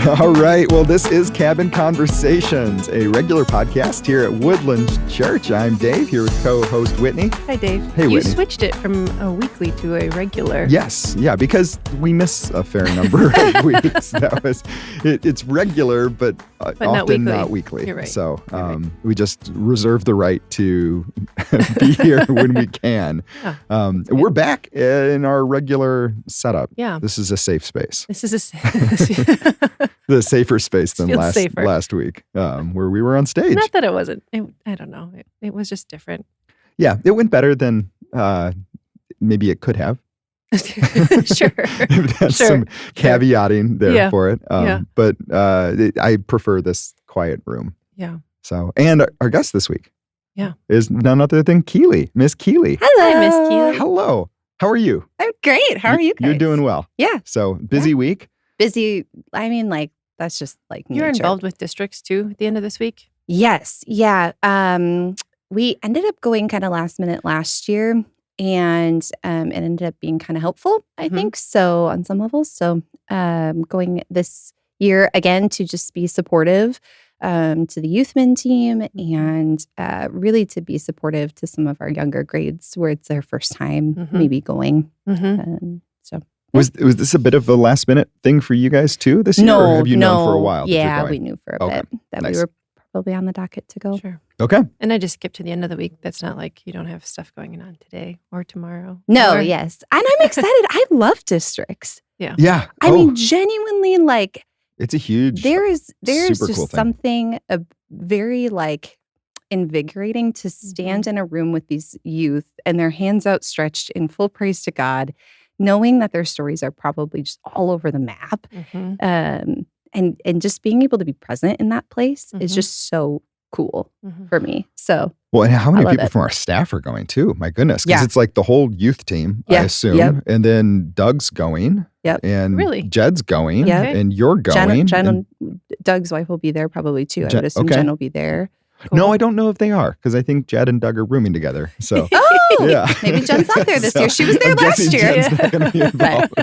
All right. Well, this is Cabin Conversations, a regular podcast here at Woodland Church. I'm Dave, here with co-host Whitney. Hi, Dave. Hey, You Whitney. switched it from a weekly to a regular. Yes. Yeah, because we miss a fair number of weeks. It's regular, but often not weekly. You're right. So You're right. we just reserve the right to be here when we can. Yeah. We're back in our regular setup. Yeah. This is a safe space. This is The safer space than Feels safer. last week, where we were on stage. Not that it wasn't. I don't know. It was just different. Yeah, it went better than maybe it could have. Sure. There's some caveating there for it. Yeah. But I prefer this quiet room. Yeah. So, and our guest this week is none other than Keelea, Miss Keelea. Hello. Hi, Miss Keelea. Hello. How are you? I'm great. How are you guys? You're doing well. Yeah. So, busy week? Busy. I mean, like, that's just like You're nature. involved with districts too at the end of this week? Yes. Yeah. We ended up going kind of last minute last year, and it ended up being kind of helpful, I think, so on some levels. So going this year again to just be supportive to the youth men team and really to be supportive to some of our younger grades where it's their first time maybe going. So Was this a bit of a last minute thing for you guys too this year? Or have you known for a while? that you're Yeah, going? we knew for a bit that Nice. we were probably on the docket to go. Sure. Okay. And I just skipped to the end of the week. That's not like you don't have stuff going on today or tomorrow. No, or, yes. And I'm excited. I love districts. Yeah. I mean, genuinely, like, it's a huge. there's super just cool thing. something very, like, invigorating to stand in a room with these youth and their hands outstretched in full praise to God, knowing that their stories are probably just all over the map. And just being able to be present in that place is just so cool for me. So Well, and how many love people it. from our staff are going too? My goodness. Because Yeah. it's like the whole youth team, I Yeah. assume. Yep. And then Doug's going. Yep. And Really? Jed's going. Yep. Okay. And you're going. Jen, Doug's wife will be there probably too. I Jen- would assume okay. Jen will be there. No, I don't know if they are because I think Jed and Doug are rooming together. So Oh, yeah. maybe Jen's not there this So, year. She was there I'm last guessing year. Jen's not going to be involved.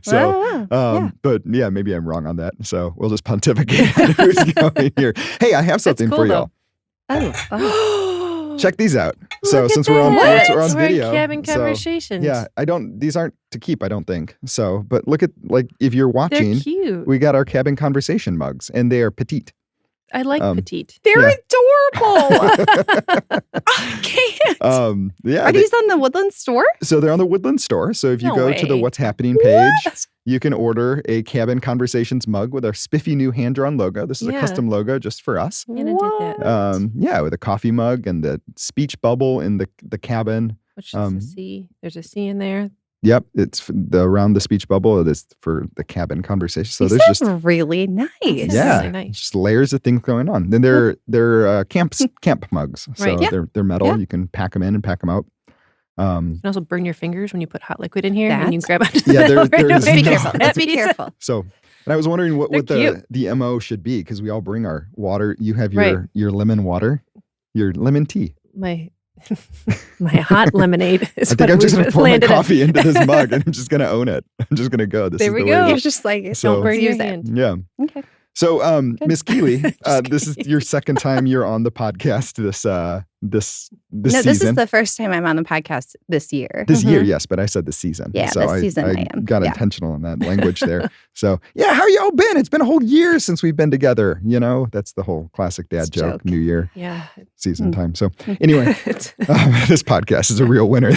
So, yeah. but yeah, maybe I'm wrong on that. So we'll just pontificate on who's going here. Hey, I have something cool, for y'all. Oh. Check these out. So Look at since we're on that. we're on We're in video, Cabin so, Conversations. yeah, these aren't to keep, I don't think. So, but look at, like, if you're watching, They're cute. we got our Cabin Conversation mugs and they are petite. I like petite. They're Yeah. adorable. I can't. Yeah. Are these on the Woodland store? So they're on the Woodland store. So if you No go to the way. What's Happening page, you can order a Cabin Conversations mug with our spiffy new hand-drawn logo. This is a Yeah. custom logo just for us. Anna did that. Yeah, with a coffee mug and the speech bubble in the cabin. Which is a C. There's a C in there. Yep, it's around the speech bubble. It is for the Cabin Conversation. So These there's sound just really nice. yeah, really nice. just layers of things going on. Then they're camp mugs. So Right. Yeah. they're metal. Yeah. You can pack them in and pack them out. You can also burn your fingers when you put hot liquid in here and you That's- grab onto Yeah, the there is Let's be no- careful. Let's be careful. So, and I was wondering what They're the MO should be because we all bring our water. You have Right. your lemon water, your lemon tea. My hot lemonade is I think what I'm just going to we've pour my landed on. coffee into this mug and I'm just going to own it. I'm just going to go. This There is we the go. way You're just like, So- Don't burn your use it. hand. Yeah. Okay. So, Miss Keelea, Just this is your second time you're on the podcast this No, season. this is the first time I'm on the podcast this year. This year, yes, but I said this season. Yeah, so this season I am. got Yeah. intentional in that language there. So, yeah, how y'all been? It's been a whole year since we've been together. You know, that's the whole classic dad It's a joke, joke. New Year Yeah. season time. So, anyway, this podcast is a real winner.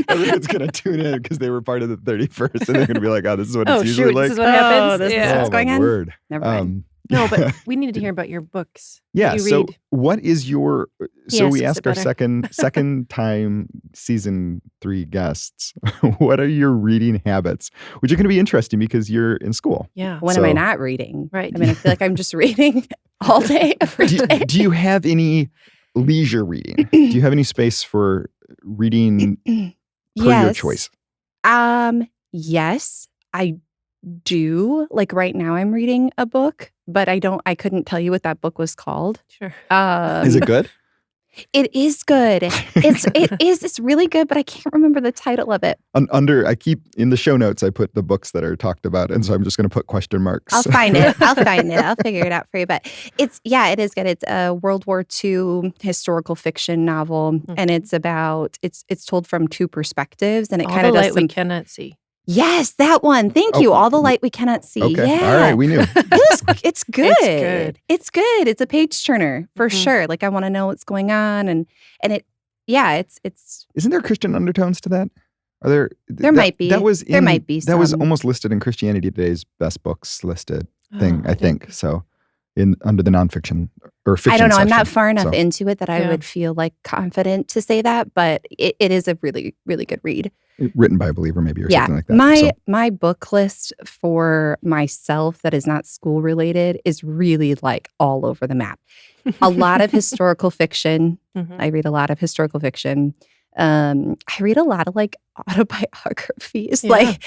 Everyone's going to tune in because they were part of the 31st and they're going to be like, oh, this is what it's Oh, usually shoot. like. This is what happens. this is yeah. what's going my on? word. Never mind. No, but we needed to hear about your books. Yeah. You So read. what is your, so Yes, we is ask it our better? second time season 3 guests, what are your reading habits? Which are going to be interesting because you're in school. Yeah. When am I So- not reading? Right. I mean, I feel like I'm just reading all day, every day. Do you have any leisure reading? Do you have any space for reading per your Yes. choice? Yes, I do. Like right now I'm reading a book, but I couldn't tell you what that book was called. Sure. Is it good? It is good. It's really good, but I can't remember the title of it. I keep in the show notes, I put the books that are talked about. And so I'm just going to put question marks. I'll find it. I'll figure it out for you. But it is good. It's a World War II historical fiction novel. And it's told from two perspectives. And it kind of does we cannot see. Yes, that one. Thank you. All the light we cannot see. Okay. Yeah. All right. We knew. It's good. It's good. It's a page turner for sure. Like I want to know what's going on. And it's. Isn't there Christian undertones to that? Are there? There might be. There might be some. That was almost listed in Christianity Today's best books listed thing, I think. So under the nonfiction or fiction I don't know. section. I'm not far enough into it that I would feel like confident to say that, but it is a really, really good read. Written by a believer, maybe, or something like that. My book list for myself that is not school related is really like all over the map. A lot of historical fiction. I read a lot of historical fiction. I read a lot of like autobiographies. Yeah. Like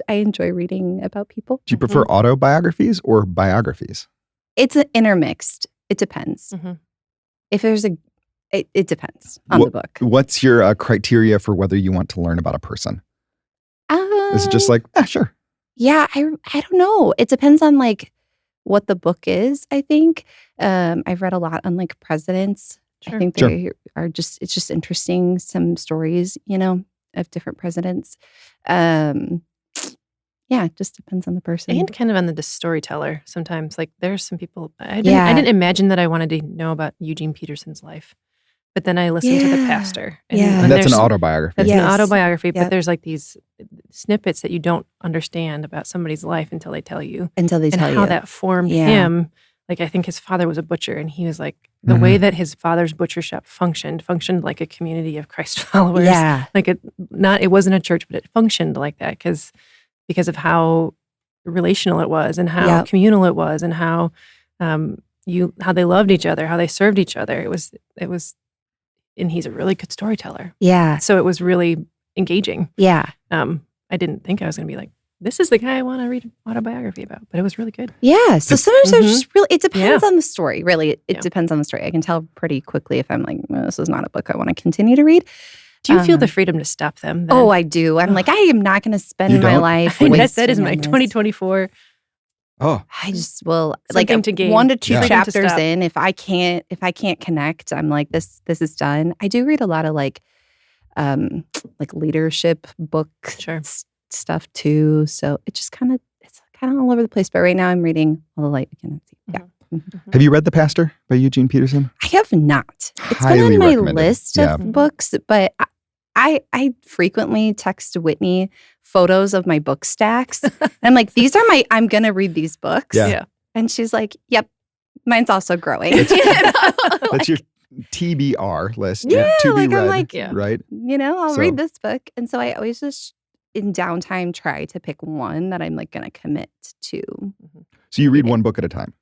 I enjoy reading about people. Do you prefer autobiographies or biographies? It's an intermixed. It depends. If there's it depends on the book. What's your criteria for whether you want to learn about a person? Is it just like, sure? Yeah, I don't know. It depends on like what the book is, I think. I've read a lot on like presidents. Sure. I think they are it's just interesting, some stories, of different presidents. Yeah, it just depends on the person. And kind of on the storyteller sometimes. Like there's some people, I didn't imagine that I wanted to know about Eugene Peterson's life. But then I listened to the pastor. And that's an autobiography. That's an autobiography, but there's like these snippets that you don't understand about somebody's life until they tell you. And how that formed him. Like I think his father was a butcher, and he was like, the way that his father's butcher shop functioned like a community of Christ followers. Yeah. Like it wasn't a church, but it functioned like that because of how relational it was and how communal it was and how how they loved each other, how they served each other. It was and he's a really good storyteller. Yeah. So it was really engaging. Yeah. I didn't think I was going to be like, this is the guy I want to read an autobiography about, but it was really good. Yeah. So sometimes there's just really, it depends on the story. Really, it depends on the story. I can tell pretty quickly if I'm like, this is not a book I want to continue to read. Do you feel the freedom to stop them? Then? Oh, I do. I'm like, I am not going to spend my life. That is my 2024. Oh, I just will something like to gain. 1 to 2 chapters in. If I can't connect, I'm like, this is done. I do read a lot of like leadership book stuff too. So it's kind of all over the place. But right now I'm reading All the Light We Cannot See. Yeah. Have you read The Pastor by Eugene Peterson? I have not. It's been on my list of books, but I frequently text Whitney photos of my book stacks. And I'm like, I'm going to read these books. Yeah. And she's like, yep, mine's also growing. That's your TBR list. Yeah, to be like read, I'm like, right? I'll read this book. And so I always just, in downtime, try to pick one that I'm like going to commit to. So you read one book at a time?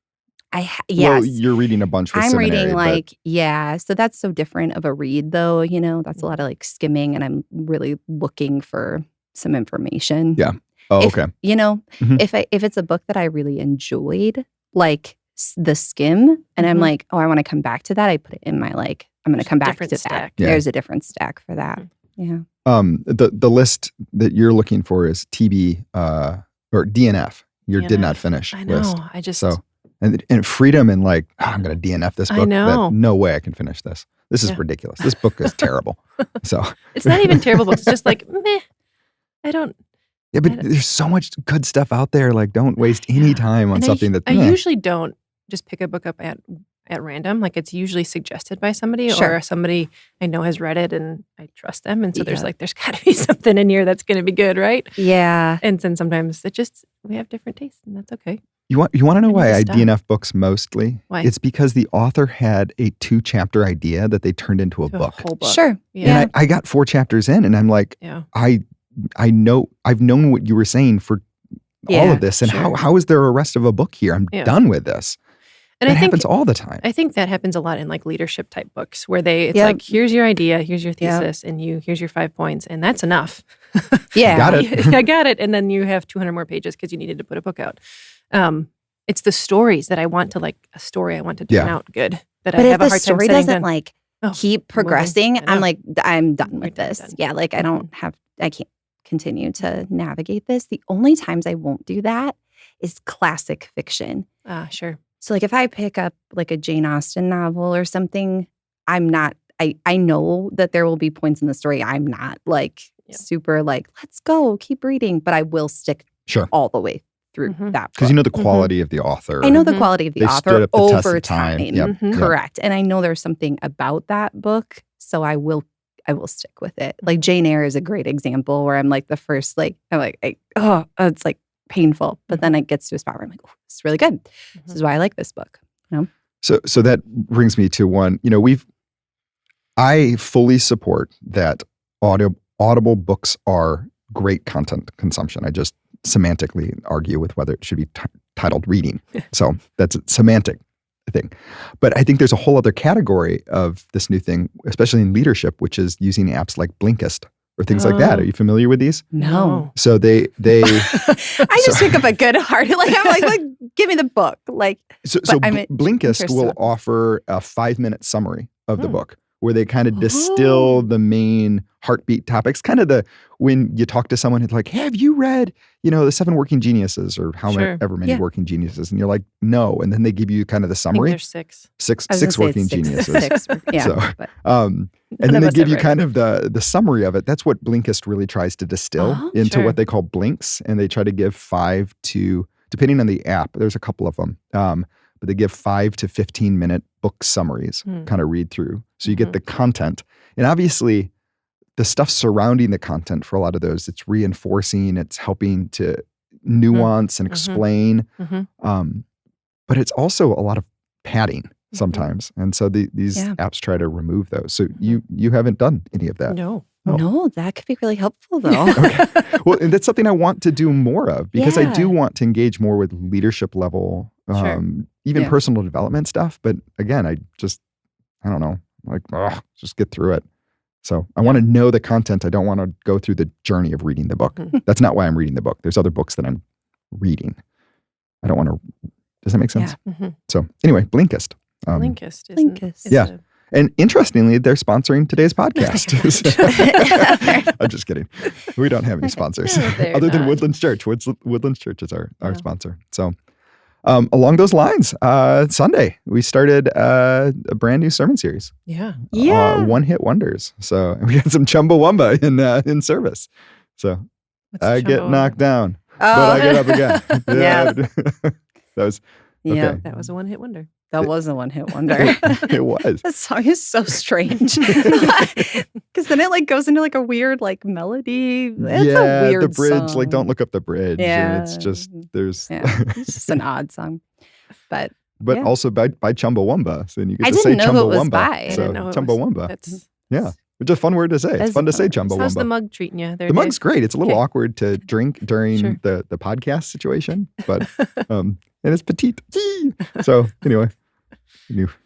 Yes. Well, you're reading a bunch for seminary. I'm reading so that's so different of a read though, that's a lot of like skimming and I'm really looking for some information. Yeah. Oh, okay. If it's a book that I really enjoyed, like the skim, and I'm like, oh, I want to come back to that, I put it in my like, I'm going to come back to that. Yeah. There's a different stack for that. Yeah. The list that you're looking for is TB or DNF. Your did not finish I know. list. I just And freedom and like, I'm going to DNF this book. I know. No way I can finish this. This is ridiculous. This book is terrible. So it's not even terrible books. It's just like, meh. I don't. Yeah, but there's so much good stuff out there. Like, don't waste any time on something that. I usually don't just pick a book up at random. Like, it's usually suggested by somebody or somebody I know has read it and I trust them. And so there's got to be something in here that's going to be good, right? Yeah. And then sometimes we have different tastes, and that's okay. You want to know why I DNF books mostly? Why? It's because the author had a 2-chapter idea that they turned into a book. Whole book. Sure. Yeah. And I got 4 chapters in, and I'm like, I know I've known what you were saying for all of this, and how is there a rest of a book here? I'm done with this. And that happens all the time. I think that happens a lot in like leadership type books where it's like, here's your idea, here's your thesis, and here's your 5 points, and that's enough. Yeah. Got it. I got it. And then you have 200 more pages because you needed to put a book out. It's the stories that I want to a story I want to turn out good. That I have a hard time setting down. keep progressing, I'm like, I'm done You're with this. done. Yeah, like I can't continue to navigate this. The only times I won't do that is classic fiction. Sure. So like if I pick up like a Jane Austen novel or something, I know that there will be points in the story I'm not like super like, let's go, keep reading, but I will stick all the way through that. Because you know the quality of the author. I know the quality of the author over time. Yep. Correct. And I know there's something about that book, so I will stick with it. Like Jane Eyre is a great example where I'm like the first, like, I'm like, it's like painful. But then it gets to a spot where I'm like, oh, this is really good. This is why I like this book. You know? So that brings me to one, I fully support that audible books are great content consumption. I just semantically argue with whether it should be titled reading. So that's a semantic thing. But I think there's a whole other category of this new thing, especially in leadership, which is using apps like Blinkist or things like that. Are you familiar with these? No. So they I just pick up a good heart. Like I'm like give me the book. Like so Blinkist will offer a 5-minute summary of the book, where they kind of distill the main heartbeat topics. Kind of when you talk to someone who's like, hey, have you read, the 7 Working Geniuses or however many Working Geniuses? And you're like, no. And then they give you kind of the summary. I think there's 6. Six Working Geniuses. 6. Yeah. So, and then they give you kind of the summary of it. That's what Blinkist really tries to distill into what they call blinks. And they try to give 5 to, depending on the app, there's a couple of them, but they give 5 to 15-minute book summaries, kind of read through. So you get the content. And obviously, the stuff surrounding the content for a lot of those, it's reinforcing, it's helping to nuance and explain. But it's also a lot of padding sometimes. And so these apps try to remove those. So you haven't done any of that? No. Oh. No, that could be really helpful though. Okay. Well, and that's something I want to do more of because I do want to engage more with leadership level, even personal development stuff. But again, I don't know, like, just get through it. So I want to know the content. I don't want to go through the journey of reading the book. That's not why I'm reading the book. There's other books that I'm reading. I don't want to. Does that make sense? Yeah. So anyway, Blinkist. Blinkist. And interestingly, they're sponsoring today's podcast. I'm just kidding. We don't have any sponsors other than Woodlands Church. Woodlands Church is our sponsor. So along those lines, Sunday, we started a brand new sermon series. One-hit wonders. So we got some Chumbawamba in service. So I get knocked down, but I get up again. That was okay. Yeah, that was a one-hit wonder. That was a one-hit wonder. It was. That song is so strange. Because then it like goes into like a weird like melody. It's a weird the bridge, song. Like don't look up the bridge. Yeah. And it's just, there's. It's just an odd song. But also by Chumbawamba. So then you get I to say didn't know who it was Chumbawamba. by. So Chumbawamba. That's It's a fun word to say. It's fun to say Chumbawamba. How's the mug treating you? The mug's great. It's a little awkward to drink during the podcast situation, but and it's petite. So anyway.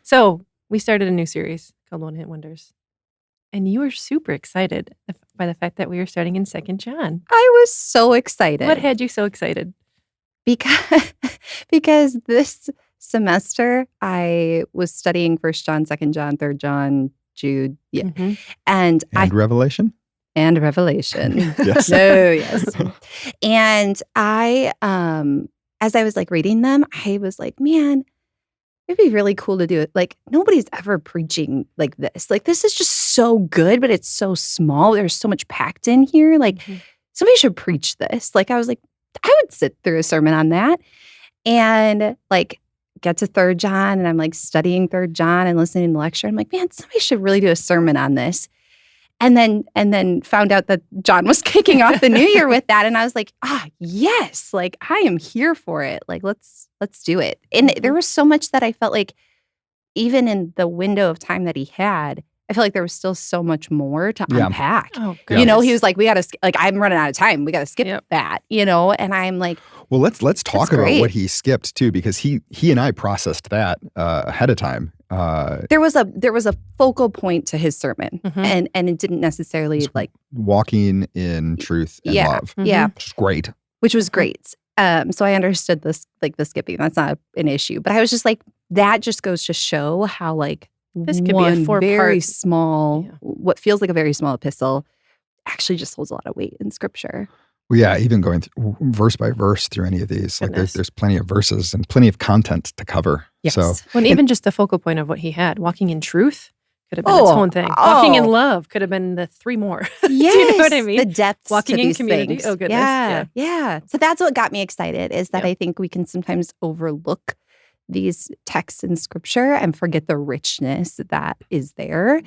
So we started a new series called One Hit Wonders. And you were super excited by the fact that we were starting in 2 John. I was so excited. What had you so excited? Because this semester I was studying 1 John, 2 John, 3 John, Jude. Yeah. And Revelation? And Revelation. Yes. Yes. And I, as I was like reading them, I was like, man, it'd be really cool to do it. Like nobody's ever preaching like this. Like this is just so good, but it's so small. There's so much packed in here. Like somebody should preach this. Like I was like, I would sit through a sermon on that. And like get to 3 John and I'm like studying 3 John and listening to the lecture. I'm like, man, somebody should really do a sermon on this. And then found out that John was kicking off the new year with that. And I was like, yes, like I am here for it. Like, let's do it. And there was so much that I felt like even in the window of time that he had, I feel like there was still so much more to unpack. Oh, he was like, we got to, like, I'm running out of time. We got to skip that, and I'm like, well, let's talk about what he skipped too, because he and I processed that ahead of time. There was a focal point to his sermon, and it didn't necessarily like walking in truth and love. Which was great. So I understood this, like the skipping. That's not an issue, but I was just like, that just goes to show how like this could be a very small, what feels like a very small epistle, actually just holds a lot of weight in Scripture. Well, yeah, even going verse by verse through any of these, like there's plenty of verses and plenty of content to cover. Yes. So, well, even just the focal point of what he had, walking in truth could have been its own thing. Walking in love could have been the 3 more. Yes. Do you know what I mean? The depths walking to in these community. things. Oh, goodness. Yeah. So that's what got me excited, is that I think we can sometimes overlook these texts in Scripture and forget the richness that is there.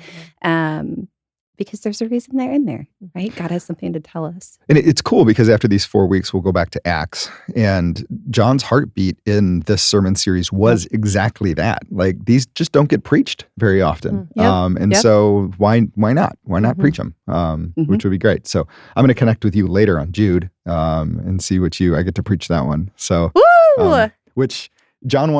Because there's a reason they're in there, right? God has something to tell us. And it's cool because after these 4 weeks, we'll go back to Acts. And John's heartbeat in this sermon series was exactly that. Like, these just don't get preached very often. So why not? Why not preach them? Which would be great. So I'm going to connect with you later on Jude and see I get to preach that one. So, which John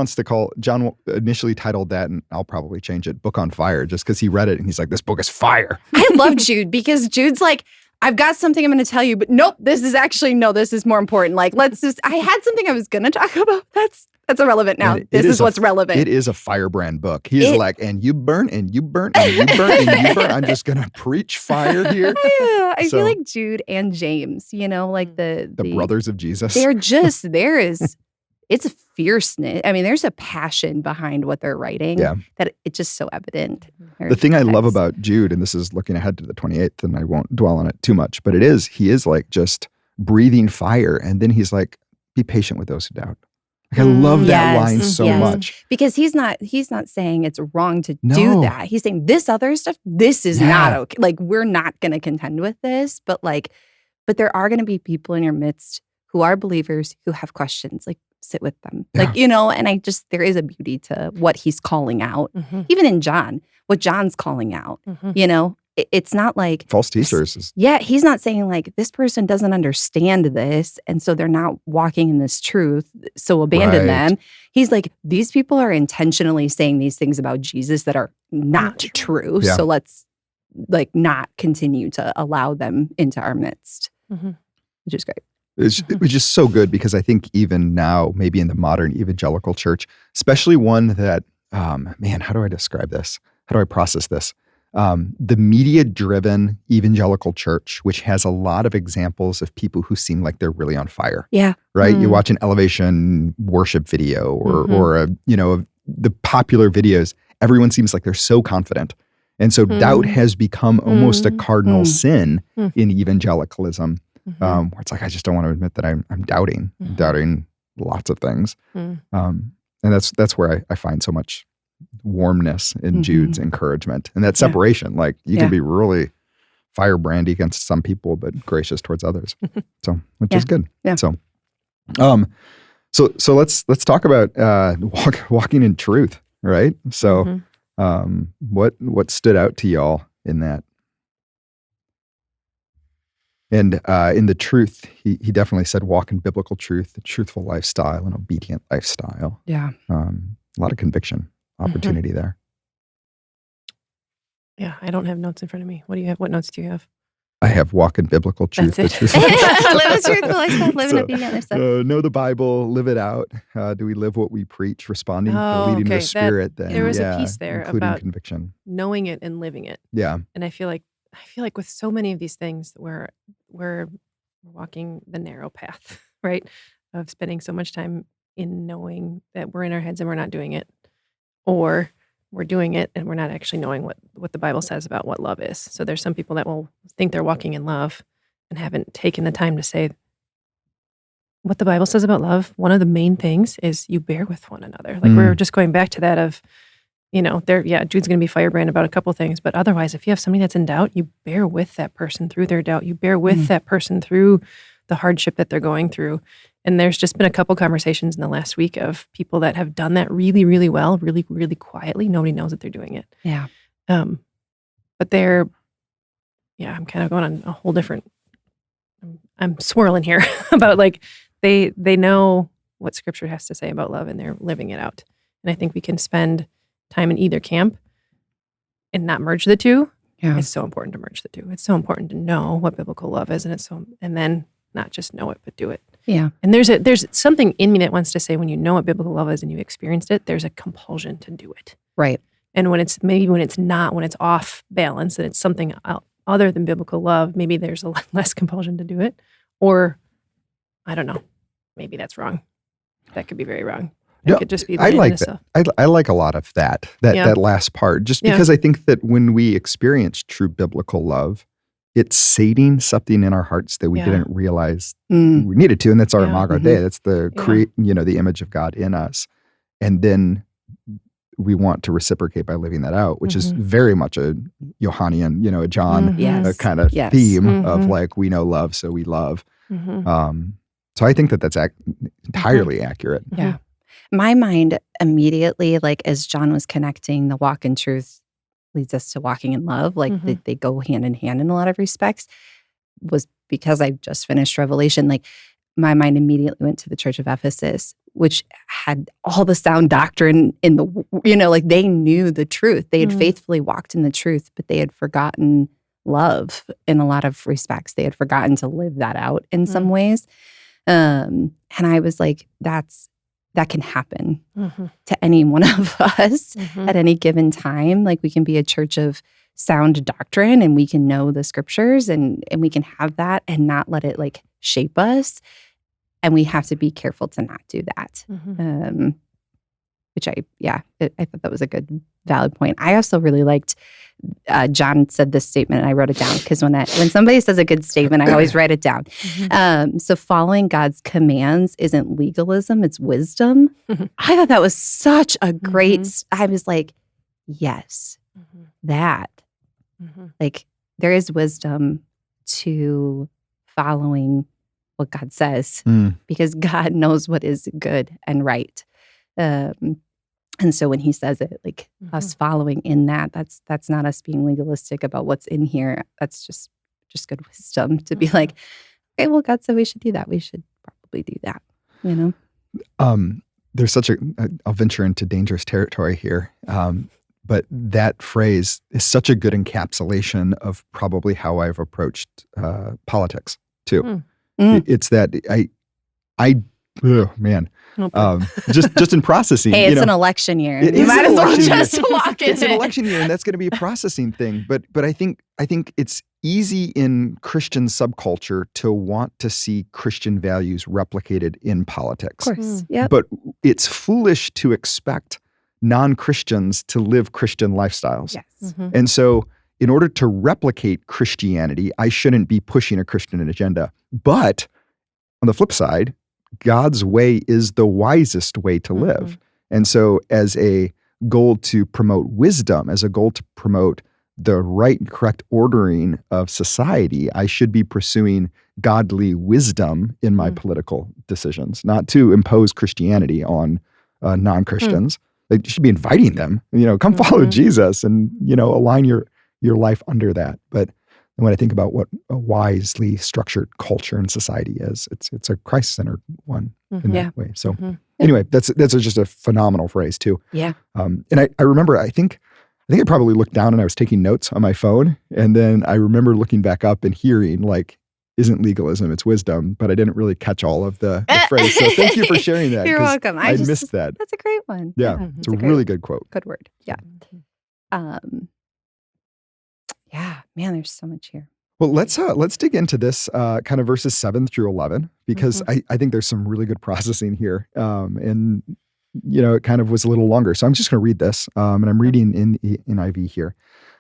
initially titled that, and I'll probably change it, Book on Fire, just because he read it and he's like, this book is fire. I love Jude because Jude's like, I've got something I'm going to tell you, but nope, this is more important. Like, I had something I was going to talk about. That's irrelevant now. This is what's relevant. It is a firebrand book. He's like, and you burn, and you burn, and you burn, and you burn. I'm just going to preach fire here. I feel like Jude and James, like the brothers of Jesus. It's a fierceness. I mean, there's a passion behind what they're writing that it's just so evident. The thing I love about Jude, and this is looking ahead to the 28th, and I won't dwell on it too much, but he is like just breathing fire. And then he's like, be patient with those who doubt. Like, I love that line so much. Because he's not saying it's wrong to do that. He's saying this other stuff, this is not okay. Like, we're not going to contend with this, but there are going to be people in your midst who are believers who have questions. Like, sit with them. Like, and there is a beauty to what he's calling out. Even in John, what John's calling out, it's not like false teachers. He's not saying like, this person doesn't understand this, and so they're not walking in this truth, so abandon them. He's like, these people are intentionally saying these things about Jesus that are not true. Yeah. So let's not continue to allow them into our midst, which is great. It was just so good because I think even now, maybe in the modern evangelical church, especially one that, how do I describe this? How do I process this? The media-driven evangelical church, which has a lot of examples of people who seem like they're really on fire. Yeah. Right? You watch an Elevation worship video or the popular videos, everyone seems like they're so confident. And so doubt has become almost a cardinal sin in evangelicalism. Where it's like, I just don't want to admit that I'm doubting. I'm doubting lots of things. And that's where I find so much warmness in Jude's encouragement. And that separation, like you can be really firebrandy against some people, but gracious towards others. So, which is good. Yeah. So let's talk about walking in truth, right? So what stood out to y'all in that? And in the truth, he definitely said walk in biblical truth, a truthful lifestyle, an obedient lifestyle. Yeah. A lot of conviction opportunity there. Yeah, I don't have notes in front of me. What do you have? What notes do you have? I have walk in biblical truth. That's the truth. Live a truthful lifestyle, live an obedient lifestyle. Know the Bible, live it out. Do we live what we preach, responding, leading the Spirit? Then there was a piece there about conviction, knowing it and living it. Yeah. And I feel like with so many of these things, we're walking the narrow path, right? Of spending so much time in knowing that we're in our heads and we're not doing it, or we're doing it and we're not actually knowing what the Bible says about what love is. So there's some people that will think they're walking in love and haven't taken the time to say what the Bible says about love. One of the main things is you bear with one another. Like we're just going back to that of, Jude's going to be firebrand about a couple things, but otherwise, if you have somebody that's in doubt, you bear with that person through their doubt. You bear with that person through the hardship that they're going through. And there's just been a couple conversations in the last week of people that have done that really, really well, really, really quietly. Nobody knows that they're doing it. Yeah. But I'm kind of going on a whole different, I'm swirling here about like, they know what Scripture has to say about love and they're living it out. And I think we can spend time in either camp and not merge the two. Yeah. It's so important to merge the two. It's so important to know what biblical love is, and then not just know it, but do it. Yeah. And there's something in me that wants to say when you know what biblical love is and you experienced it, there's a compulsion to do it. Right. And when it's not, when it's off balance, and it's something other than biblical love, maybe there's a lot less compulsion to do it. Or, I don't know, maybe that's wrong. That could be very wrong. It could just be the I like that. I like a lot of that last part, just because I think that when we experience true biblical love, it's sating something in our hearts that we didn't realize we needed to, and that's our imago Dei. That's the the image of God in us, and then we want to reciprocate by living that out, which is very much a Johannian, a John kind of theme of like, we know love, so we love. So I think that that's entirely accurate. Yeah. My mind immediately, like as John was connecting the walk in truth leads us to walking in love, like they go hand in hand in a lot of respects, was because I just finished Revelation. Like my mind immediately went to the Church of Ephesus, which had all the sound doctrine in the, like they knew the truth. They had faithfully walked in the truth, but they had forgotten love in a lot of respects. They had forgotten to live that out in some ways. And I was like, that can happen to any one of us at any given time. Like we can be a church of sound doctrine and we can know the scriptures and we can have that and not let it like shape us. And we have to be careful to not do that. Which I thought that was a good, valid point. I also really liked, John said this statement and I wrote it down because when somebody says a good statement, I always write it down. So following God's commands isn't legalism, it's wisdom. I thought that was such a great, I was like, yes, that. Like there is wisdom to following what God says because God knows what is good and right. And so when he says it, like us following in that's not us being legalistic about what's in here. That's just good wisdom to be like, okay, well, God said we should do that. We should probably do that, There's such I'll venture into dangerous territory here. But that phrase is such a good encapsulation of probably how I've approached politics too. It's that just in processing. Hey, it's an election year. You might as well just walk in. It's an election year, and that's going to be a processing thing. But I think it's easy in Christian subculture to want to see Christian values replicated in politics. Of course, yeah. But it's foolish to expect non-Christians to live Christian lifestyles. Yes. And so in order to replicate Christianity, I shouldn't be pushing a Christian agenda. But on the flip side, God's way is the wisest way to live. And so as a goal to promote wisdom, as a goal to promote the right and correct ordering of society, I should be pursuing godly wisdom in my political decisions, not to impose Christianity on non-Christians. Like, you should be inviting them, come follow Jesus and, align your life under that. But when I think about what a wisely structured culture and society is, it's a Christ-centered one in that way. So anyway, that's just a phenomenal phrase too. Yeah. And I remember, I think I probably looked down and I was taking notes on my phone. And then I remember looking back up and hearing like, isn't legalism, it's wisdom. But I didn't really catch all of the phrase. So thank you for sharing that. You're welcome. I missed that. That's a great one. Yeah. It's a really good quote. Good word. Yeah. Yeah, man, there's so much here. Well, let's dig into this kind of verses 7 through 11, because I think there's some really good processing here. And, it kind of was a little longer. So I'm just going to read this, and I'm reading in NIV here.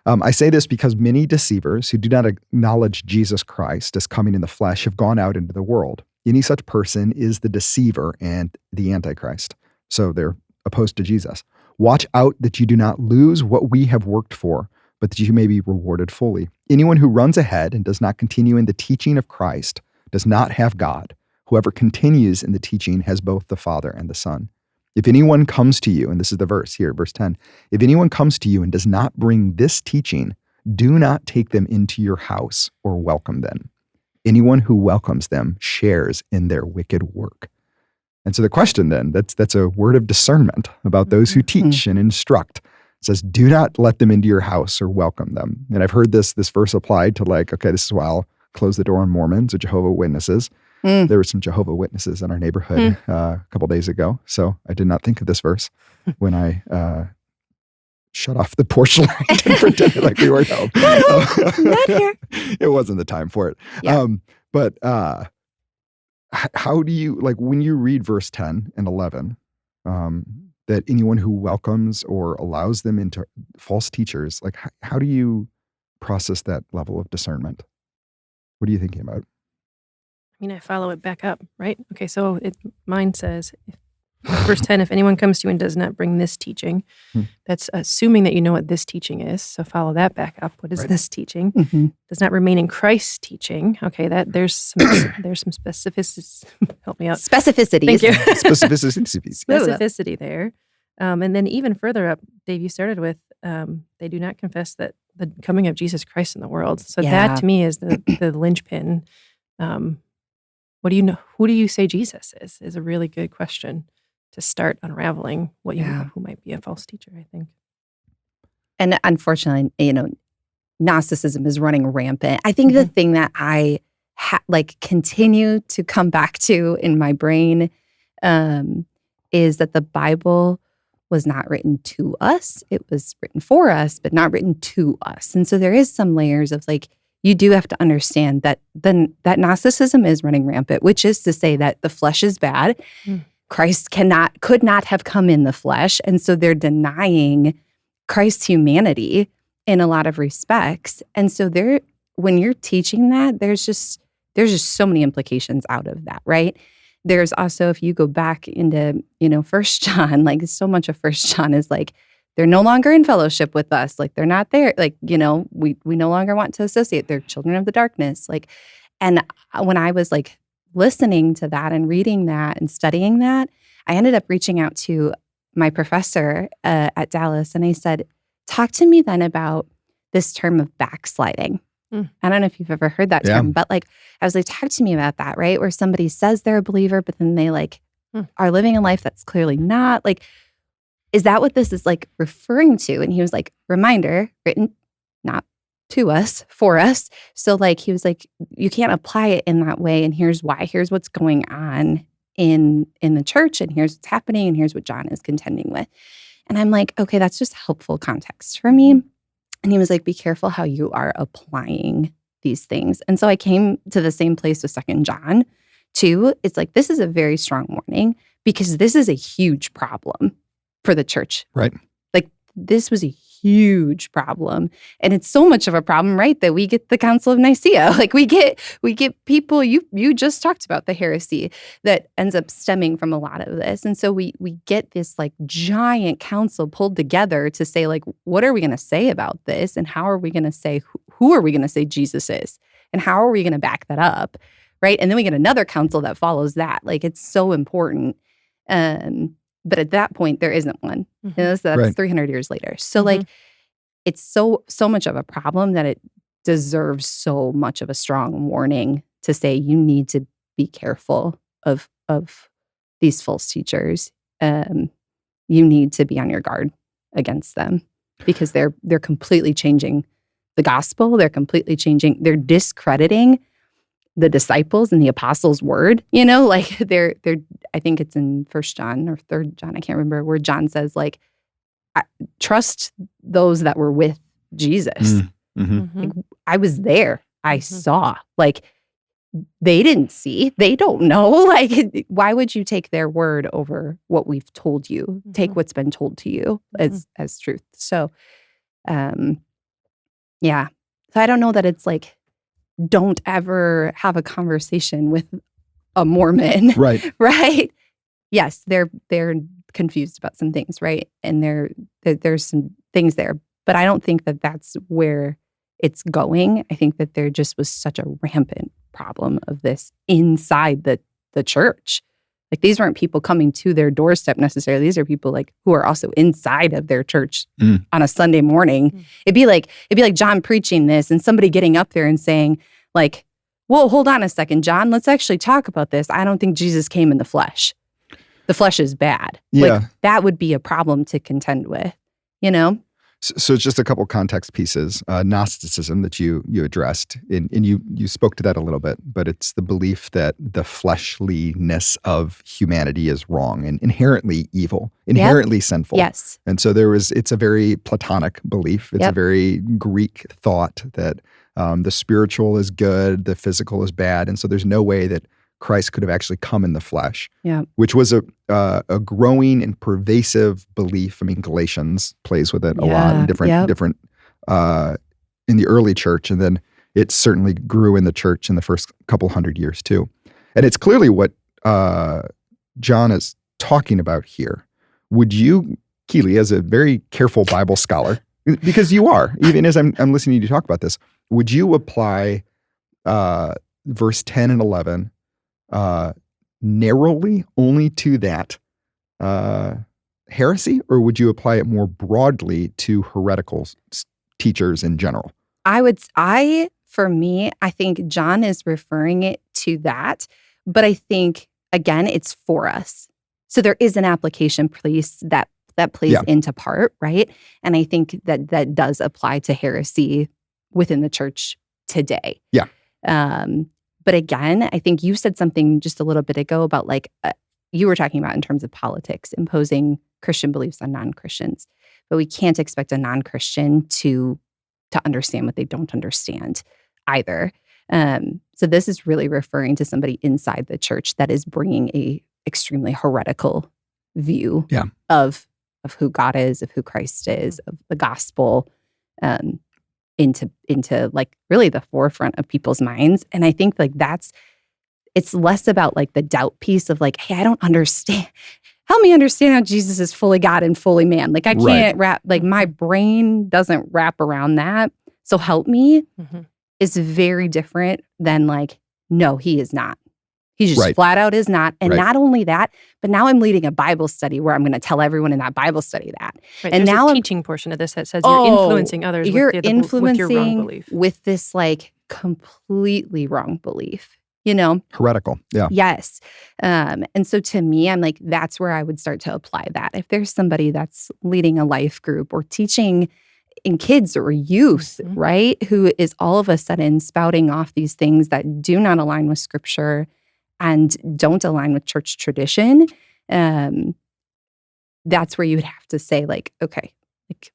I say this because many deceivers who do not acknowledge Jesus Christ as coming in the flesh have gone out into the world. Any such person is the deceiver and the Antichrist. So they're opposed to Jesus. Watch out that you do not lose what we have worked for, but that you may be rewarded fully. Anyone who runs ahead and does not continue in the teaching of Christ does not have God. Whoever continues in the teaching has both the Father and the Son. If anyone comes to you, and this is the verse here, verse 10, if anyone comes to you and does not bring this teaching, do not take them into your house or welcome them. Anyone who welcomes them shares in their wicked work. And so the question then, that's a word of discernment about those who teach and instruct. It says, do not let them into your house or welcome them. And I've heard this verse applied to like, okay, this is why I'll close the door on Mormons or Jehovah's Witnesses. There were some Jehovah's Witnesses in our neighborhood a couple days ago. So I did not think of this verse when I shut off the porch light and pretend like we weren't home. Not here. It wasn't the time for it. Yeah. But how do you, like, when you read verse 10 and 11, that anyone who welcomes or allows them into false teachers, like, how do you process that level of discernment? What are you thinking about? I mean, I follow it back up, right? Okay, so mine says, verse 10, if anyone comes to you and does not bring this teaching, that's assuming that you know what this teaching is. So follow that back up. What is this teaching? Does not remain in Christ's teaching. Okay, there's some specificity. Help me out. Specificities. Thank you. Specificity there. And then even further up, Dave, you started with, they do not confess that the coming of Jesus Christ in the world. So that to me is the linchpin. What do you know? Who do you say Jesus is a really good question to start unraveling what you know, who might be a false teacher, I think. And unfortunately, Gnosticism is running rampant. I think the thing that I continue to come back to in my brain is that the Bible was not written to us. It was written for us, but not written to us. And so there is some layers of you do have to understand that that Gnosticism is running rampant, which is to say that the flesh is bad. Christ could not have come in the flesh. And so they're denying Christ's humanity in a lot of respects. And so when you're teaching that, there's just so many implications out of that, right? There's also, if you go back into, 1 John, so much of 1 John is they're no longer in fellowship with us. They're not there. We no longer want to associate. They're children of the darkness. And when I was listening to that and reading that and studying that, I ended up reaching out to my professor at Dallas. And I said, talk to me then about this term of backsliding. I don't know if you've ever heard that term, but I was talk to me about that, right? Where somebody says they're a believer, but then they are living a life that's clearly not. Is that what this is referring to? And he was reminder, written not to us, for us. So he was you can't apply it in that way. And here's why. Here's what's going on in the church, and here's what's happening, and here's what John is contending with. And I'm okay, that's just helpful context for me. And he was be careful how you are applying these things. And so I came to the same place with 2 John 2. It's this is a very strong warning because this is a huge problem for the church. Right. This was a huge problem. And it's so much of a problem, right, that we get the Council of Nicaea. We get people, you just talked about the heresy that ends up stemming from a lot of this. And so we get this giant council pulled together to say what are we going to say about this? And how are we going to say, who are we going to say Jesus is? And how are we going to back that up? Right. And then we get another council that follows that. It's so important. But at that point, there isn't one. So that's 300 years later. So it's so much of a problem that it deserves so much of a strong warning to say you need to be careful of these false teachers. You need to be on your guard against them because they're completely changing the gospel. They're discrediting the disciples and the apostles' word, they're I think it's in 1 John or 3 John, I can't remember, where John says trust those that were with Jesus. I was there. I saw. They didn't see. They don't know. Why would you take their word over what we've told you? Take what's been told to you as truth. So, So I don't know that it's don't ever have a conversation with a Mormon. Right. Right. Yes, they're confused about some things, right? And there's some things there. But I don't think that that's where it's going. I think that there just was such a rampant problem of this inside the church. These weren't people coming to their doorstep necessarily. These are people who are also inside of their church on a Sunday morning. It'd be like John preaching this and somebody getting up there and saying whoa, hold on a second, John, let's actually talk about this. I don't think Jesus came in the flesh. The flesh is bad. Yeah. That would be a problem to contend with, So it's just a couple context pieces. Gnosticism that you addressed, and you spoke to that a little bit, but it's the belief that the fleshliness of humanity is wrong and inherently evil, inherently sinful. Yes. And so it's a very Platonic belief. It's a very Greek thought that the spiritual is good, the physical is bad, and so there's no way that Christ could have actually come in the flesh, which was a growing and pervasive belief. I mean, Galatians plays with it a lot in different in the early church, and then it certainly grew in the church in the first couple hundred years too. And it's clearly what Jon is talking about here. Would you, Keelea, as a very careful Bible scholar, because you are, even as I'm listening to you talk about this, would you apply verse 10 and 11 narrowly only to that heresy, or would you apply it more broadly to heretical teachers in general? For me, I think Jon is referring it to that, but I think, again, it's for us. So there is an application piece that plays into part, right? And I think that does apply to heresy within the church today. Yeah. But again, I think you said something just a little bit ago about you were talking about in terms of politics, imposing Christian beliefs on non-Christians. But we can't expect a non-Christian to understand what they don't understand either. So this is really referring to somebody inside the church that is bringing a extremely heretical view of who God is, of who Christ is, of the gospel, into like really the forefront of people's minds. And I think it's less about like the doubt piece of like, hey, I don't understand. Help me understand how Jesus is fully God and fully man. Like I can't my brain doesn't wrap around that. So help me is very different than like, no, he is not. He just flat out is not. And not only that, but now I'm leading a Bible study where I'm going to tell everyone in that Bible study that. Right, and now a teaching portion of this that says you're influencing others with your wrong belief. With this like completely wrong belief, you know? Heretical, yeah. Yes. And so to me, I'm like, that's where I would start to apply that. If there's somebody that's leading a life group or teaching in kids or youth, right, who is all of a sudden spouting off these things that do not align with Scripture and don't align with church tradition, that's where you would have to say, like, okay, like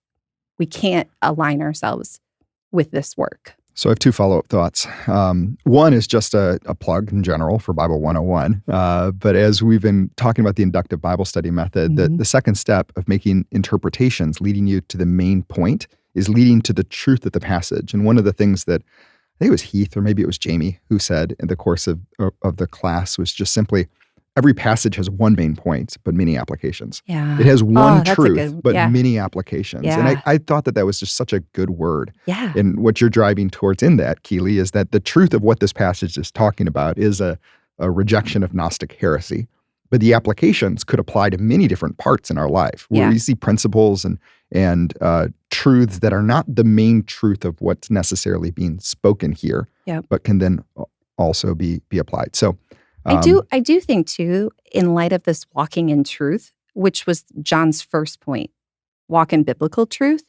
we can't align ourselves with this work. So I have two follow-up thoughts. One is just a plug in general for Bible 101. But as we've been talking about the inductive Bible study method, the second step of making interpretations leading you to the main point is leading to the truth of the passage. And one of the things that I think it was Heath or maybe it was Jamie who said in the course of the class was just simply, every passage has one main point, but many applications. Yeah. It has one truth, but many applications. Yeah. And I thought that was just such a good word. Yeah. And what you're driving towards in that, Keelea, is that the truth of what this passage is talking about is a rejection of Gnostic heresy. But the applications could apply to many different parts in our life where we see principles and truths that are not the main truth of what's necessarily being spoken here, but can then also be applied. So I do think too, in light of this walking in truth, which was Jon's first point, walk in biblical truth,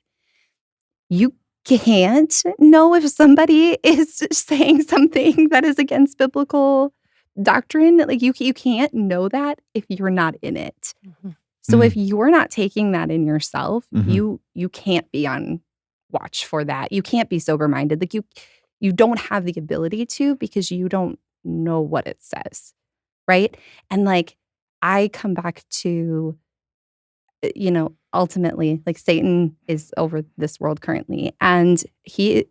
you can't know if somebody is saying something that is against biblical doctrine. Like you can't know that if you're not in it. So if you're not taking that in yourself, you can't be on watch for that. You can't be sober-minded. Like you don't have the ability to, because you don't know what it says, right? And like I come back to, ultimately, like Satan is over this world currently, and he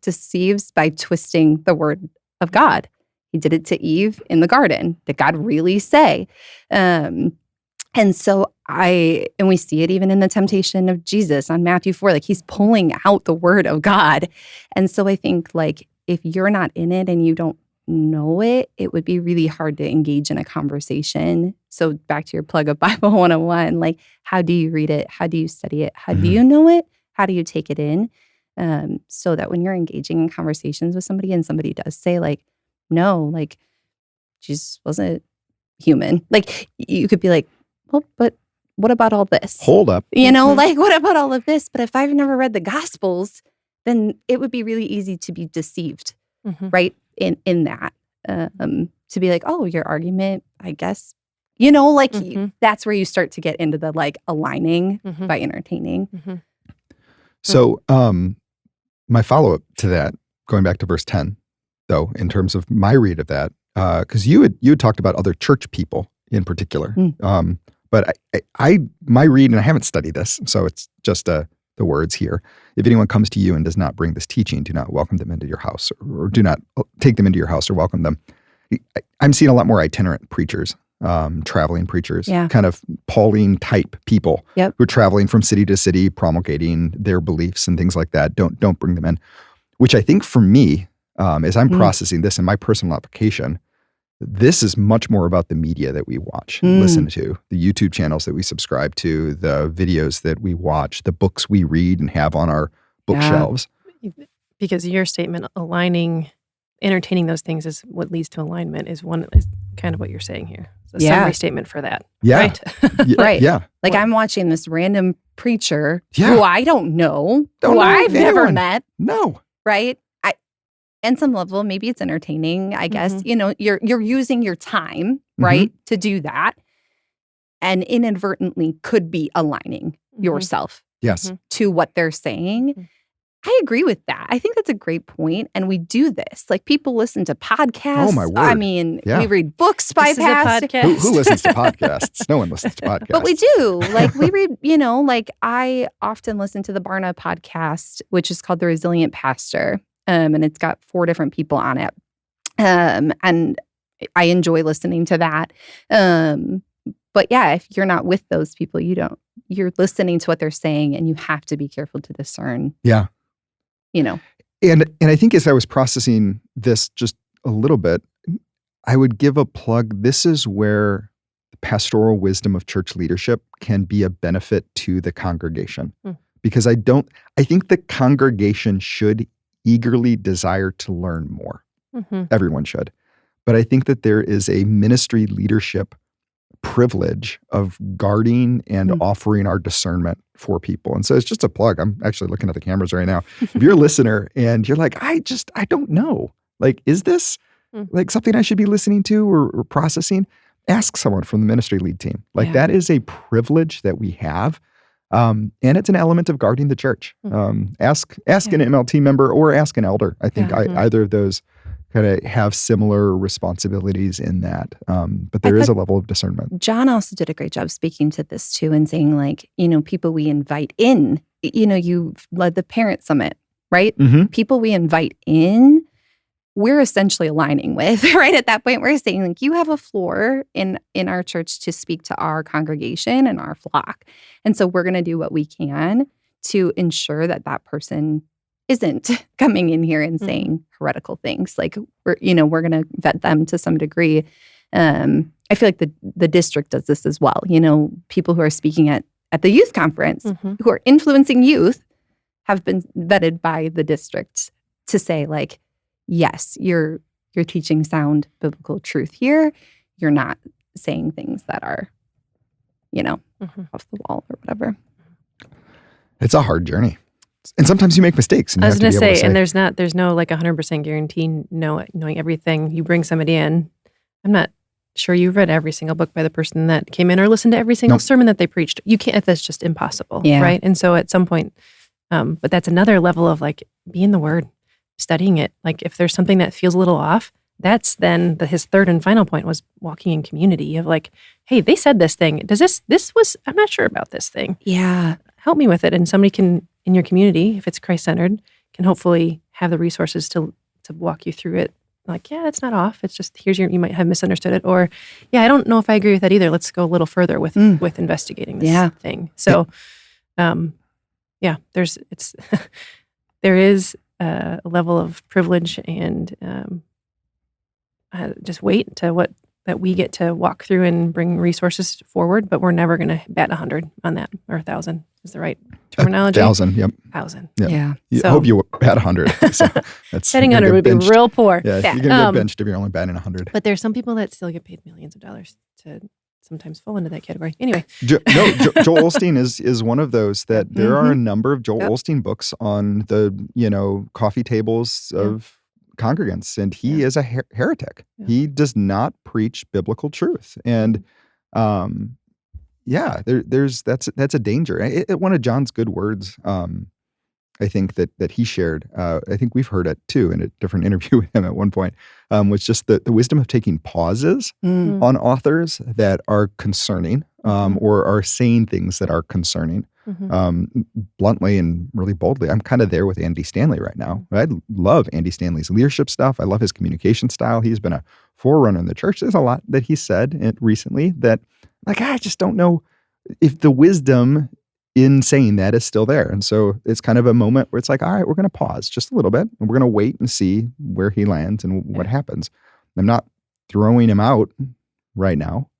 deceives by twisting the word of God. He did it to Eve in the garden. Did God really say? And so we see it even in the temptation of Jesus on Matthew 4, like he's pulling out the word of God. And so I think like if you're not in it and you don't know it, it would be really hard to engage in a conversation. So back to your plug of Bible 101, like how do you read it? How do you study it? How do you know it? How do you take it in? So that when you're engaging in conversations with somebody and somebody does say like, no, like Jesus wasn't human. Like you could be like, well, but what about all this? Hold up. Like, what about all of this? But if I've never read the Gospels, then it would be really easy to be deceived, right? In that. To be like, oh, your argument, I guess, that's where you start to get into the like aligning by entertaining. So my follow-up to that, going back to verse 10, though, in terms of my read of that, because you had talked about other church people in particular. But my read, and I haven't studied this, so it's just the words here. If anyone comes to you and does not bring this teaching, do not welcome them into your house, or do not take them into your house or welcome them. I'm seeing a lot more itinerant preachers, traveling preachers, kind of Pauline type people who are traveling from city to city, promulgating their beliefs and things like that. Don't bring them in. Which I think for me, as I'm processing this in my personal application, this is much more about the media that we watch, listen to, the YouTube channels that we subscribe to, the videos that we watch, the books we read and have on our bookshelves. Because your statement, entertaining those things is what leads to alignment, is kind of what you're saying here. It's a summary statement for that. Yeah. Right? Right. Yeah. Like I'm watching this random preacher who I don't know, who I've never met. No. Right? And some level, maybe it's entertaining, I guess. You're using your time, right, to do that. And inadvertently could be aligning yourself to what they're saying. I agree with that. I think that's a great point. And we do this. Like people listen to podcasts. Oh, my word. I mean, we read books by pastors. Who listens to podcasts? No one listens to podcasts. But we do. Like we read, like I often listen to the Barna podcast, which is called The Resilient Pastor. And it's got 4 different people on it. And I enjoy listening to that. But yeah, if you're not with those people, you're listening to what they're saying and you have to be careful to discern. Yeah. And I think as I was processing this just a little bit, I would give a plug. This is where the pastoral wisdom of church leadership can be a benefit to the congregation. Because I think the congregation should eagerly desire to learn more. Everyone should. But I think that there is a ministry leadership privilege of guarding and offering our discernment for people. And so it's just a plug. I'm actually looking at the cameras right now. If you're a listener and you're like, I don't know. Like, is this like something I should be listening to or processing? Ask someone from the ministry lead team. Like that is a privilege that we have. And it's an element of guarding the church. Ask an MLT member or ask an elder. I think either of those kind of have similar responsibilities in that. But there is a level of discernment. John also did a great job speaking to this too and saying like, people we invite in, you led the parent summit, right? People we invite in, we're essentially aligning with, right? At that point, we're saying like, you have a floor in our church to speak to our congregation and our flock. And so we're going to do what we can to ensure that person isn't coming in here and saying heretical things. Like we're going to vet them to some degree. I feel like the district does this as well. People who are speaking at the youth conference who are influencing youth have been vetted by the district to say like, yes, you're teaching sound biblical truth here. You're not saying things that are, off the wall or whatever. It's a hard journey. And sometimes you make mistakes. And I was going to say, and there's no like 100% guarantee knowing everything. You bring somebody in. I'm not sure you've read every single book by the person that came in or listened to every single sermon that they preached. You can't, that's just impossible. Right. And so at some point, but that's another level of like, be in the Word, studying it. Like if there's something that feels a little off, that's then his third and final point was walking in community of like, hey, they said this thing. I'm not sure about this thing. Yeah. Help me with it. And somebody can, in your community, if it's Christ-centered, can hopefully have the resources to walk you through it. Like, yeah, that's not off. It's just, you might have misunderstood it. Or, yeah, I don't know if I agree with that either. Let's go a little further with investigating this thing. So, there is a level of privilege and just wait to that we get to walk through and bring resources forward, but we're never going to bat 100 on that, or 1,000 is the right terminology. 1,000, yep. 1,000. Yep. Yeah. I hope you bat 100. So batting 100 would be real poor. Yeah, you're going to get benched if you're only batting 100. But there's some people that still get paid millions of dollars to sometimes fall into that category. Anyway. Joel Olstein is one of those that there are a number of Joel Olstein books on the, coffee tables of congregants, and he is a heretic. Yeah. He does not preach biblical truth. And that's a danger. One of John's good words, I think that he shared, I think we've heard it too in a different interview with him at one point, was just the wisdom of taking pauses on authors that are concerning or are saying things that are concerning. Bluntly and really boldly. I'm kind of there with Andy Stanley right now. I love Andy Stanley's leadership stuff. I love his communication style. He's been a forerunner in the church. There's a lot that he said recently that, I just don't know if the wisdom in saying that is still there. And so it's kind of a moment where it's all right, we're going to pause just a little bit and we're going to wait and see where he lands and what happens. I'm not throwing him out right now.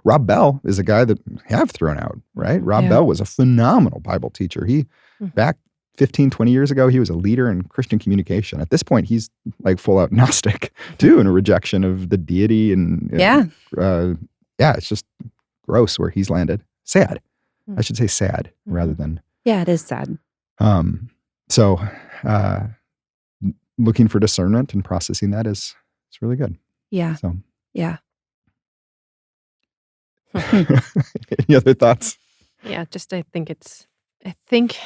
Rob Bell is a guy that I have thrown out, right? Rob Bell was a phenomenal Bible teacher. He, back 15, 20 years ago, he was a leader in Christian communication. At this point, he's full out Gnostic too, and a rejection of the deity. And it's just gross where he's landed. Sad. I should say sad rather than. Yeah, it is sad. So looking for discernment and processing that is really good. Yeah. So. Yeah. Any other thoughts? Yeah, I think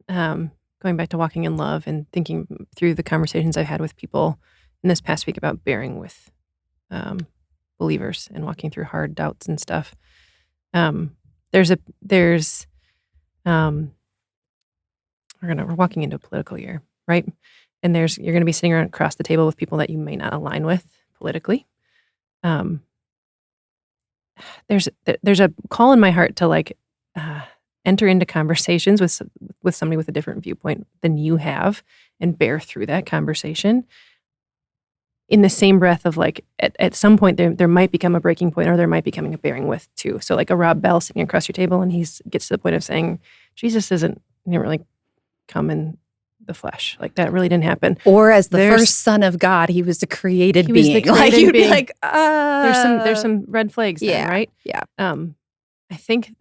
going back to walking in love and thinking through the conversations I've had with people in this past week about bearing with believers and walking through hard doubts and stuff. We're walking into a political year, right? And you're going to be sitting across the table with people that you may not align with politically. There's a call in my heart to enter into conversations with somebody with a different viewpoint than you have and bear through that conversation. In the same breath of at some point there might become a breaking point or there might becoming a bearing with too. So a Rob Bell sitting across your table and he gets to the point of saying, Jesus didn't really come in the flesh. That really didn't happen. Or as the first son of God, he was the created being. Was the created you'd being. Be there's some red flags there, right? Yeah. I think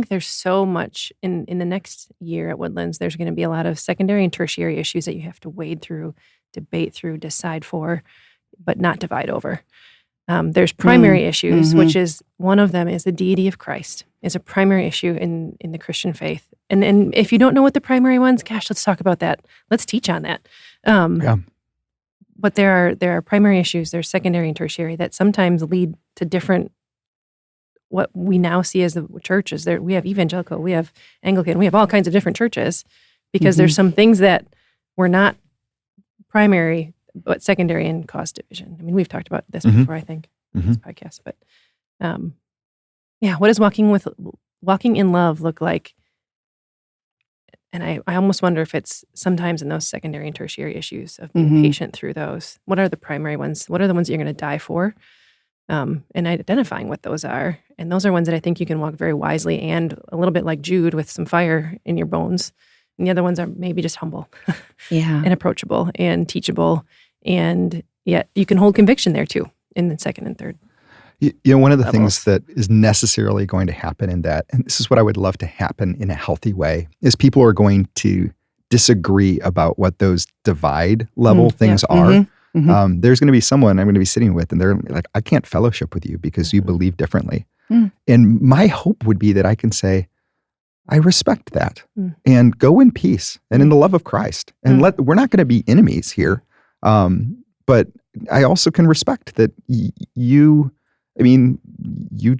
there's so much in the next year at Woodlands. There's going to be a lot of secondary and tertiary issues that you have to wade through, debate through, decide for, but not divide over. There's primary issues, which is one of them is the deity of Christ is a primary issue in the Christian faith. And if you don't know what the primary ones, gosh, let's talk about that. Let's teach on that. But there are primary issues, there's secondary and tertiary that sometimes lead to different, what we now see as the churches. We have evangelical, we have Anglican, we have all kinds of different churches because there's some things that were not primary but secondary and cause division. I mean, we've talked about this before, I think, in this podcast. But what does walking in love look like? And I almost wonder if it's sometimes in those secondary and tertiary issues of being patient through those. What are the primary ones? What are the ones that you're going to die for? And identifying what those are. And those are ones that I think you can walk very wisely and a little bit like Jude with some fire in your bones. And the other ones are maybe just humble and approachable and teachable. And yet you can hold conviction there too in the second and third. One of the things that is necessarily going to happen in that, and this is what I would love to happen in a healthy way, is people are going to disagree about what those divide level things are. There's going to be someone I'm going to be sitting with and they're like, I can't fellowship with you because you believe differently. And my hope would be that I can say, I respect that and go in peace and in the love of Christ. And we're not going to be enemies here. But I also can respect that you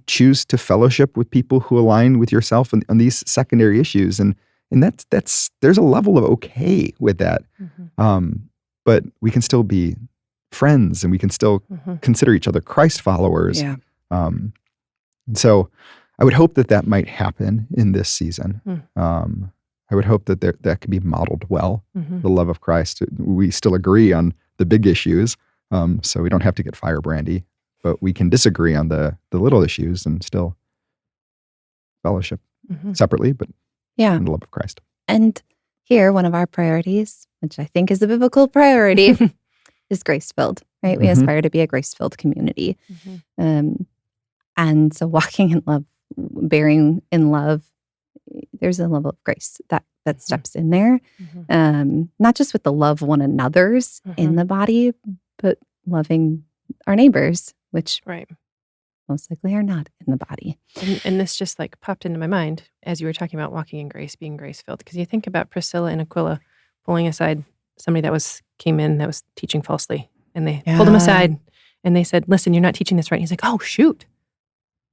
choose to fellowship with people who align with yourself on these secondary issues. And that's there's a level of okay with that. But we can still be friends and we can still consider each other Christ followers. Yeah. And so I would hope that might happen in this season. I would hope that that could be modeled well, the love of Christ. We still agree on the big issues, so we don't have to get firebrandy, but we can disagree on the little issues and still fellowship separately, but in the love of Christ. And here, one of our priorities, which I think is a biblical priority, is grace-filled, right? We aspire to be a grace-filled community. And so walking in love, bearing in love, there's a level of grace that steps in there. Not just with the love one another's in the body, but loving our neighbors, which most likely are not in the body. And this just like popped into my mind as you were talking about walking in grace, being grace-filled. Because you think about Priscilla and Aquila pulling aside somebody that came in that was teaching falsely. And they pulled him aside and they said, listen, you're not teaching this right. And he's like, oh, shoot.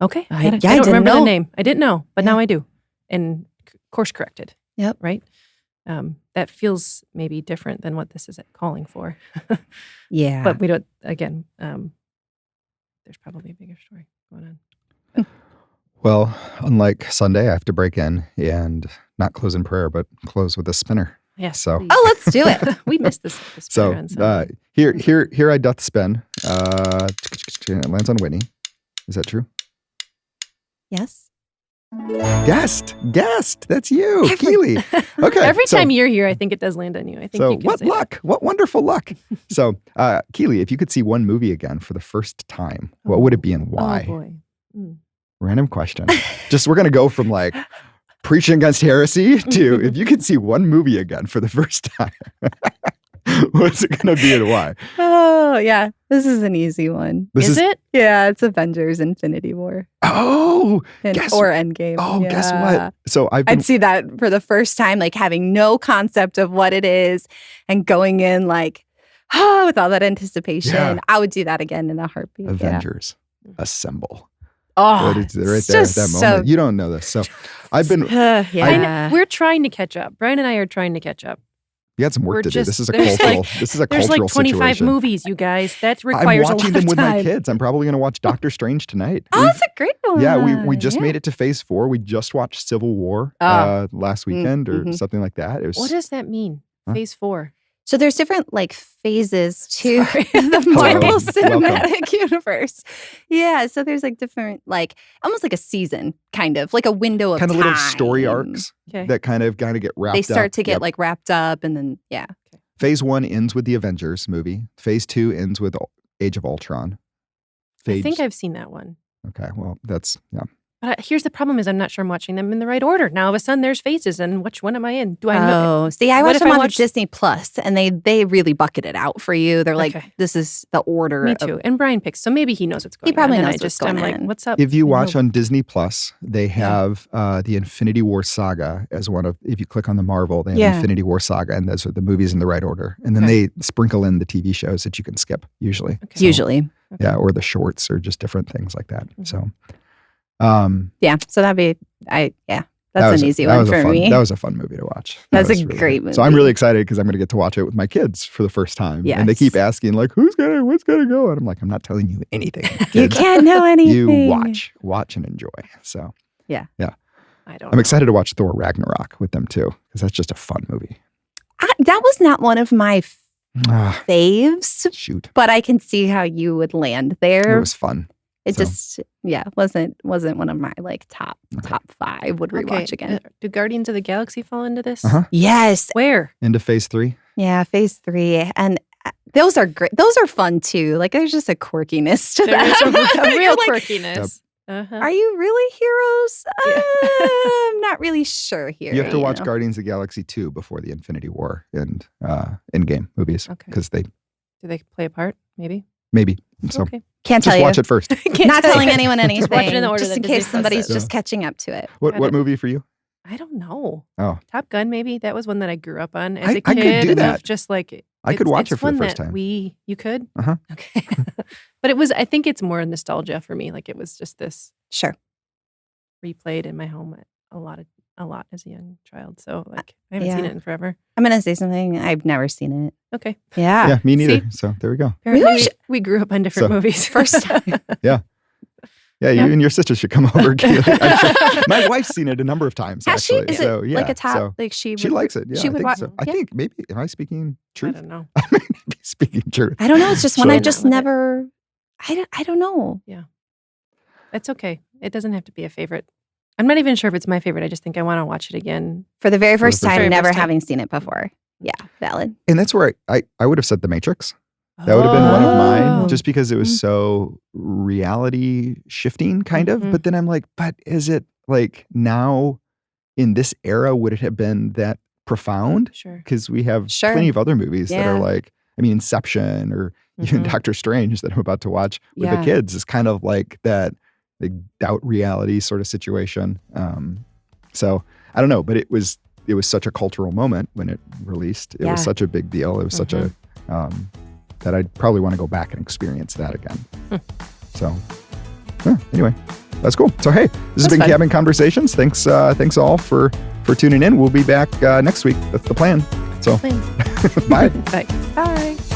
Okay. I don't remember the name. I didn't know, but now I do. And course corrected. Yep. Right? That feels maybe different than what this is calling for. Yeah. But we don't, again, there's probably a bigger story going on. Well, unlike Sunday, I have to break in and not close in prayer, but close with a spinner. Yeah. So, let's do it. We missed this. So here I doth spin. It lands on Whitney. Is that true? Yes. Guest. That's you, Keelea. Okay. Every time you're here, I think it does land on you. I think you can what luck? That. What wonderful luck. So, Keelea, if you could see one movie again for the first time, what would it be and why? Oh, boy. Random question. We're going to go from like preaching against heresy to if you could see one movie again for the first time, what's it going to be and why? Oh, yeah. This is an easy one. Is it? Yeah, it's Avengers Infinity War. Oh, or Endgame. Oh, yeah. Guess what? So I'd see that for the first time, like having no concept of what it is and going in like, with all that anticipation. Yeah. I would do that again in a heartbeat. Avengers Assemble. Oh, right there at that moment. You don't know this. So I've been. We're trying to catch up. Brian and I are trying to catch up. You had some work to do. This is a cultural. There's like 25 situation. movies, you guys. That requires a lot of time. I'm watching them with my kids. I'm probably going to watch Doctor Strange tonight. Oh, that's a great one. Yeah, we just made it to phase 4. We just watched Civil War last weekend or something like that. What does that mean? Phase 4. So there's different like phases to the Marvel Cinematic Universe. Yeah, so there's like different, like almost like a season, kind of like a window of time. Kind of little story arcs that kind of get wrapped up. They start to get like wrapped up, and then Phase 1 ends with the Avengers movie. Phase 2 ends with Age of Ultron. I think I've seen that one. Okay, well that's But here's the problem: is I'm not sure I'm watching them in the right order. Now, all of a sudden, there's phases, and which one am I in? Do I know? Oh, see, I watched them on Disney Plus, and they really bucket it out for you. They're like, this is the order. Me too. And Brian picks, so maybe he knows what's going on. He probably knows what's going on. I'm like, what's up? If you watch on Disney Plus, they have the Infinity War saga as one of. If you click on the Marvel, they have Infinity War saga, and those are the movies in the right order. And then they sprinkle in the TV shows that you can skip usually. Okay. Usually, or the shorts or just different things like that. So. So that'd be that's an easy one for me. That was a fun movie to watch. That's a great movie. So I'm really excited because I'm going to get to watch it with my kids for the first time. Yes. And they keep asking like, what's gonna go? And I'm like, I'm not telling you anything. You can't know anything. You watch and enjoy. So yeah. I'm excited to watch Thor Ragnarok with them too because that's just a fun movie. That was not one of my faves. Shoot, but I can see how you would land there. It was fun. It wasn't one of my like top 5 would rewatch again. Do Guardians of the Galaxy fall into this? Yes. Where? Into phase 3? Yeah, phase 3. And those are great. Those are fun too. Like there's just a quirkiness to that. There's a real quirkiness. Are you really heroes? I'm not really sure here. You have to watch Guardians of the Galaxy 2 before the Infinity War and Endgame movies. Okay. Because do they play a part? Maybe. So can't tell just you. watch it first. Not telling anyone anything. Watch it in the order just in case somebody's just catching up to it. What movie for you? I don't know. Oh, Top Gun maybe. That was one that I grew up on as a kid. I could do that. Just like I could watch it for the first time. You could? Okay. But I think it's more nostalgia for me. Like it was just this. Sure. Replayed in my home a lot as a young child. So like I haven't seen it in forever. I'm going to say something. I've never seen it. Okay. Yeah. Yeah, me neither. See? So there we go. We grew up on different movies. First time. Yeah, you and your sister should come over. My wife's seen it a number of times. Actually. Is it like a top? Like she likes it. Yeah, she would watch. So. I think maybe. Am I speaking truth? I don't know. I may be speaking truth. I don't know. It's just one I just never. I don't know. Yeah, it's okay. It doesn't have to be a favorite. I'm not even sure if it's my favorite. I just think I want to watch it again for the very first time, never having seen it before. Yeah, valid. And that's where I would have said The Matrix. That would have been one of mine, just because it was so reality shifting kind of. But then I'm like, but is it like now in this era, would it have been that profound? Sure. Because we have plenty of other movies that are like, I mean, Inception or even Doctor Strange that I'm about to watch with the kids is kind of like that like doubt reality sort of situation. So I don't know, but it was such a cultural moment when it released. It was such a big deal. It was such a that I'd probably want to go back and experience that again. So anyway, that's cool. So hey, this has been fun. Cabin Conversations. Thanks all for tuning in. We'll be back next week. That's the plan. So bye. Bye.